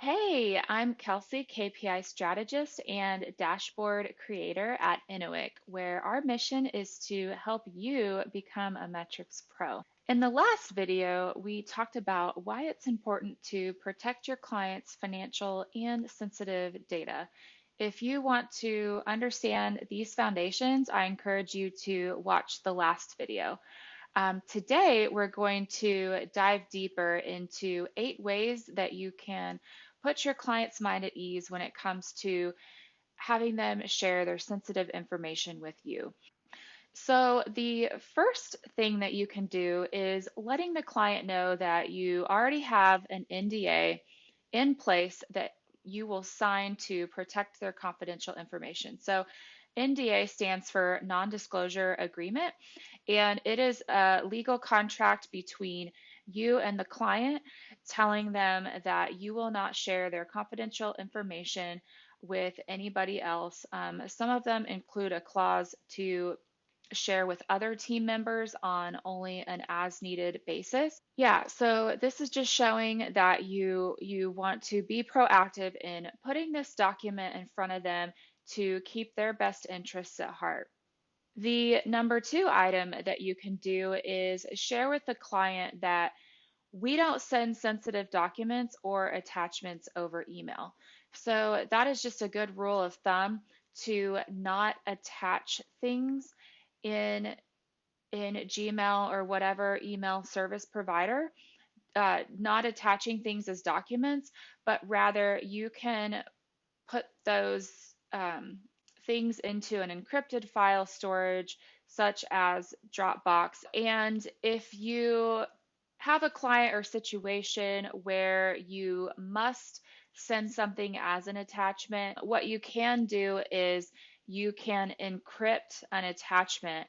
Hey, I'm Kelsey, KPI strategist and dashboard creator at Innoic, where our mission is to help you become a metrics pro. In the last video, we talked about why it's important to protect your clients' financial and sensitive data. If you want to understand these foundations, I encourage you to watch the last video. Today, we're going to dive deeper into 8 ways that you can put your client's mind at ease when it comes to having them share their sensitive information with you. So, the first thing that you can do is letting the client know that you already have an NDA in place that you will sign to protect their confidential information. So, NDA stands for non disclosure agreement, and it is a legal contract between you and the client telling them that you will not share their confidential information with anybody else. Some of them include a clause to share with other team members on only an as needed basis. Yeah, so this is just showing that you want to be proactive in putting this document in front of them to keep their best interests at heart. The number two item that you can do is share with the client that we don't send sensitive documents or attachments over email. So that is just a good rule of thumb to not attach things in Gmail or whatever email service provider, not attaching things as documents, but rather you can put those things into an encrypted file storage such as Dropbox. And if you have a client or situation where you must send something as an attachment, what you can do is you can encrypt an attachment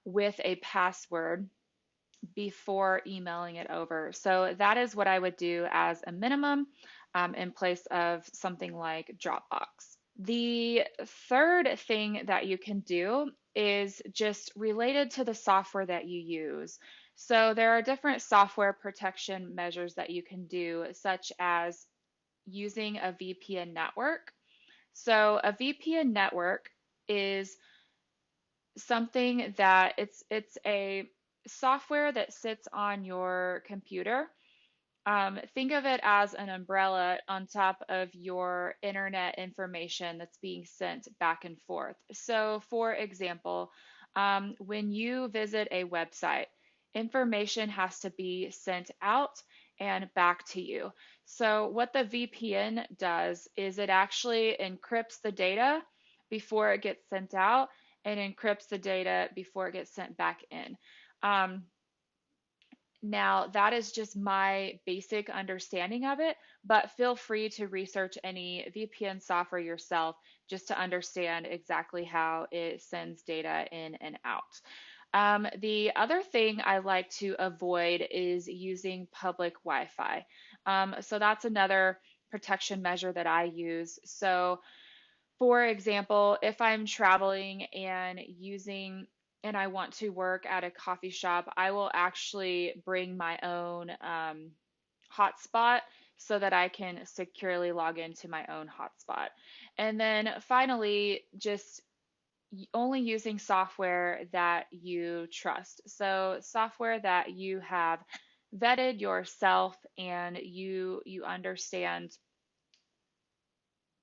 with a password before emailing it over. So that is what I would do as a minimum in place of something like Dropbox. The third thing that you can do is just related to the software that you use. So there are different software protection measures that you can do, such as using a VPN network. So a VPN network is something that it's a software that sits on your computer. Think of it as an umbrella on top of your internet information that's being sent back and forth. So, for example, when you visit a website, information has to be sent out and back to you. So, what the VPN does is it actually encrypts the data before it gets sent out and encrypts the data before it gets sent back in. Um, Now, that is just my basic understanding of it, but feel free to research any VPN software yourself just to understand exactly how it sends data in and out. The other thing I like to avoid is using public Wi-Fi. So that's another protection measure that I use. So for example, if I'm traveling and I want to work at a coffee shop, I will actually bring my own hotspot so that I can securely log into my own hotspot. And then finally, just only using software that you trust. So software that you have vetted yourself and you understand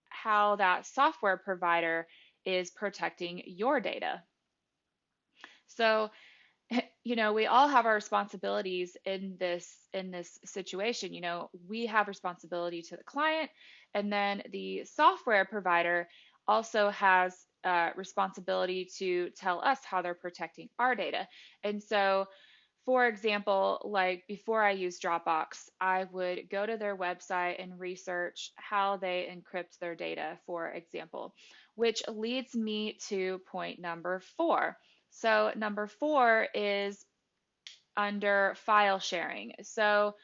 how that software provider is protecting your data. So, we all have our responsibilities in this situation. We have responsibility to the client, and then the software provider also has responsibility to tell us how they're protecting our data. And so, for example, like before I use Dropbox, I would go to their website and research how they encrypt their data, for example, which leads me to point number four. So, number four is under file sharing. So,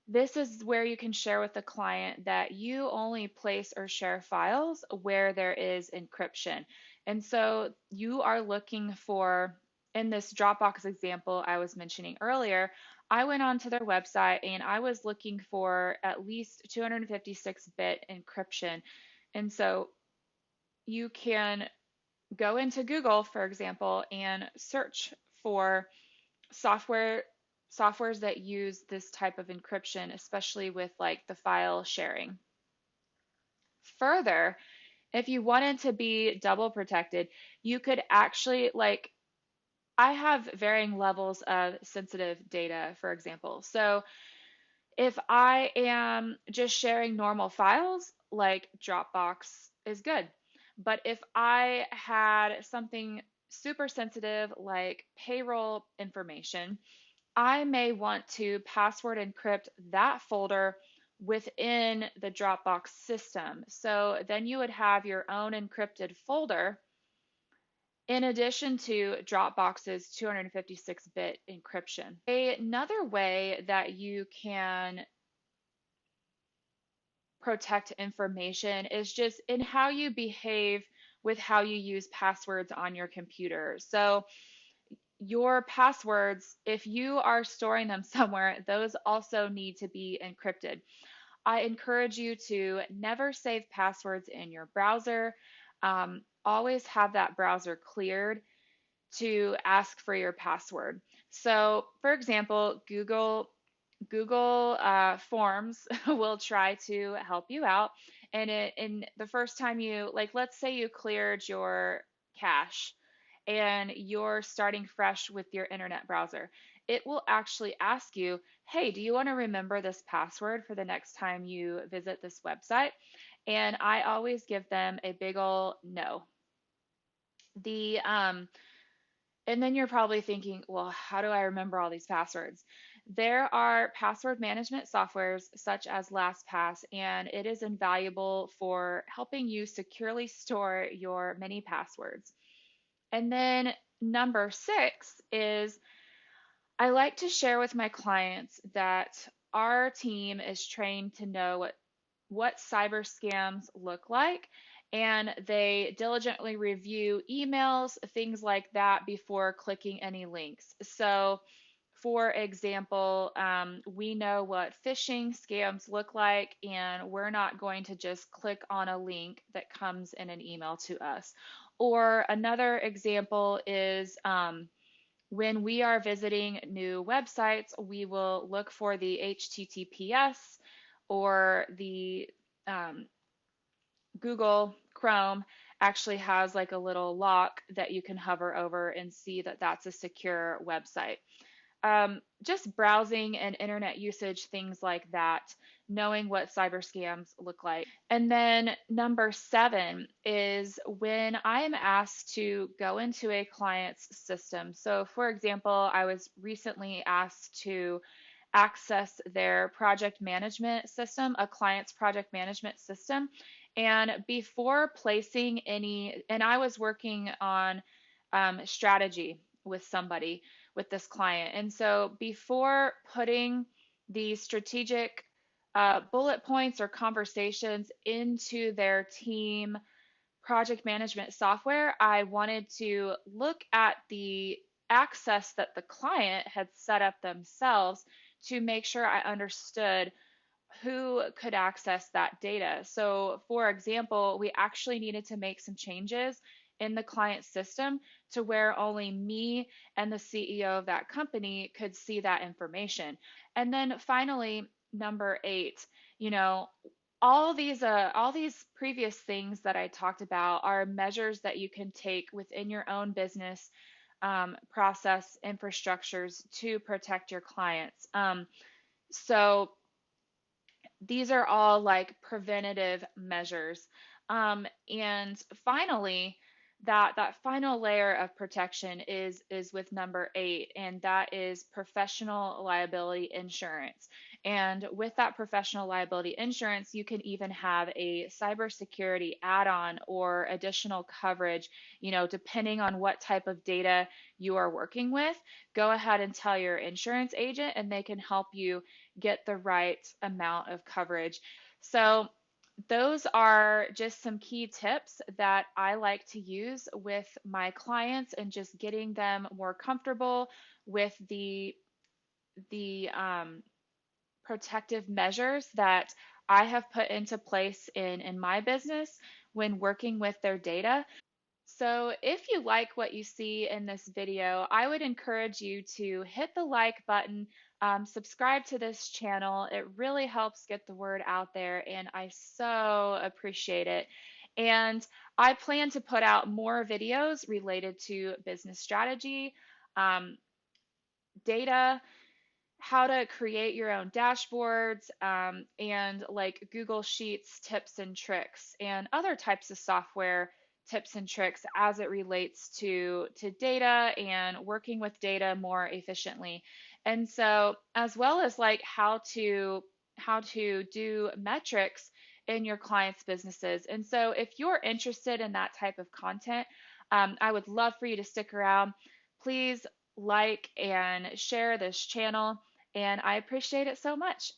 this is where you can share with the client that you only place or share files where there is encryption. And so you are looking for, in this Dropbox example I was mentioning earlier, I went onto their website and I was looking for at least 256-bit encryption. And so you can go into Google, for example, and search for software softwares that use this type of encryption, especially with like the file sharing. Further, if you wanted to be double protected, you could actually like I have varying levels of sensitive data, for example. So if I am just sharing normal files, like Dropbox is good. But if I had something super sensitive like payroll information, I may want to password encrypt that folder within the Dropbox system. So then you would have your own encrypted folder in addition to Dropbox's 256-bit encryption. Another way that you can protect information is just in how you behave with how you use passwords on your computer. So your passwords, if you are storing them somewhere, those also need to be encrypted. I encourage you to never save passwords in your browser. Always have that browser cleared to ask for your password. So, for example, Google Forms will try to help you out. And the first time you, like, let's say you cleared your cache and you're starting fresh with your internet browser, it will actually ask you, hey, do you want to remember this password for the next time you visit this website? And I always give them a big ol' no. The And then you're probably thinking, well, how do I remember all these passwords? There are password management softwares such as LastPass, and it is invaluable for helping you securely store your many passwords. And then number 6 is I like to share with my clients that our team is trained to know what cyber scams look like, and they diligently review emails, things like that, before clicking any links. So, for example, we know what phishing scams look like, and we're not going to just click on a link that comes in an email to us. Or another example is when we are visiting new websites, we will look for the HTTPS or the um, Google Chrome actually has like a little lock that you can hover over and see that that's a secure website. Just browsing and internet usage, things like that, knowing what cyber scams look like. And then number 7 is when I am asked to go into a client's system. So, for example, I was recently asked to access their project management system, a client's project management system. And before placing any, and I was working on strategy with somebody, with this client. And so before putting the strategic bullet points or conversations into their team project management software, I wanted to look at the access that the client had set up themselves to make sure I understood who could access that data. So, for example, we actually needed to make some changes in the client system to where only me and the CEO of that company could see that information. And then finally, number 8, you know, all these previous things that I talked about are measures that you can take within your own business process infrastructures to protect your clients. So these are all like preventative measures. And finally, that final layer of protection is with number 8, and that is professional liability insurance. And with that professional liability insurance, you can even have a cybersecurity add-on or additional coverage, depending on what type of data you are working with. Go ahead and tell your insurance agent, and they can help you get the right amount of coverage. So those are just some key tips that I like to use with my clients and just getting them more comfortable with the the protective measures that I have put into place in my business when working with their data. So if you like what you see in this video, I would encourage you to hit the like button, subscribe to this channel. It really helps get the word out there, and I so appreciate it. And I plan to put out more videos related to business strategy, um, data, how to create your own dashboards, and like Google Sheets tips and tricks and other types of software tips and tricks as it relates to data and working with data more efficiently. And so as well as like how to do metrics in your clients' businesses. And so if you're interested in that type of content, I would love for you to stick around. Please like and share this channel, and I appreciate it so much.